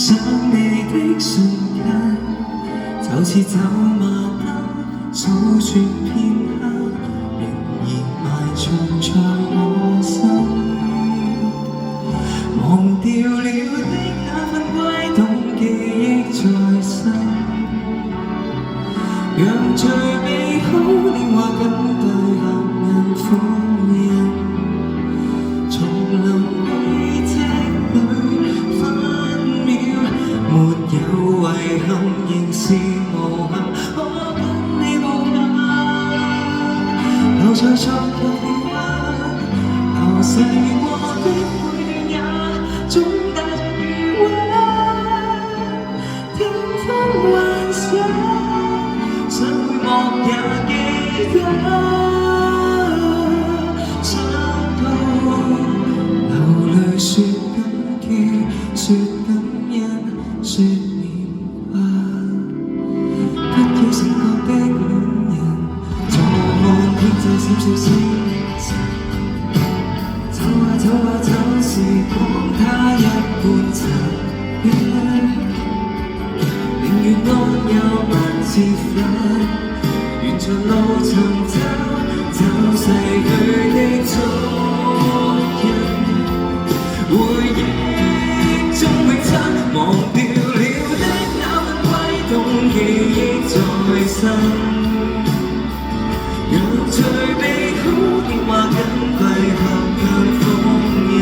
想你的瞬間，就似走馬燈數算片刻，仍然埋藏在我心。忘掉了的那份悸動，記憶在身，讓最美好年華緊對合人封印，重臨軌跡裏分秒，沒有遺憾，仍是無憾，可跟你無限，留在昨日片刻，流逝過的每段也總帶着餘溫，天風幻想，想會莫也記得，想到流淚說感激，說感恩，說年華，不要成個的戀人，坐看天際閃閃星辰，走啊走啊走，時光它一般殘忍，寧願安有萬次分，沿長路尋找找逝去的足印，回憶中永真，忘掉了的那份悸動，記憶在身，讓最美好年華緊閉合向封印，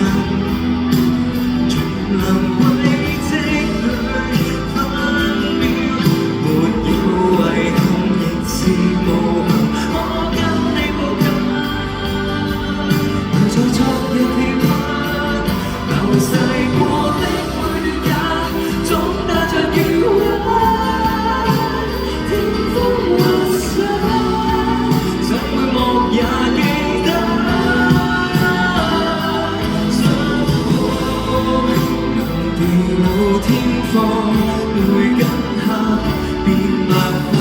重臨軌跡裏分秒，沒有遺憾，仍是無憾，可跟你無間，留在昨日片刻，流逝過的每段也總帶着餘溫，天風幻想，想會莫也記得，想到讓地老天荒，淚跟下變白髮。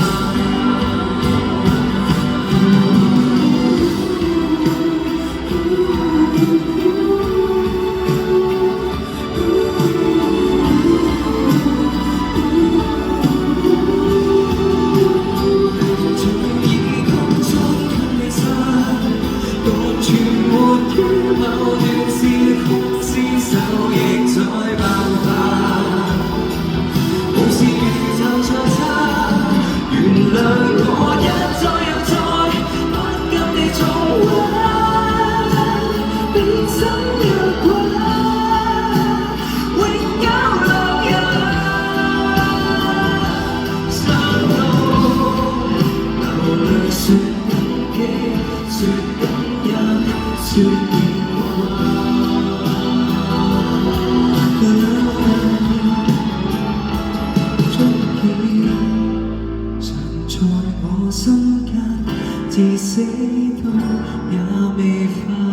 說年華，足以藏在我心間，至死都也未化。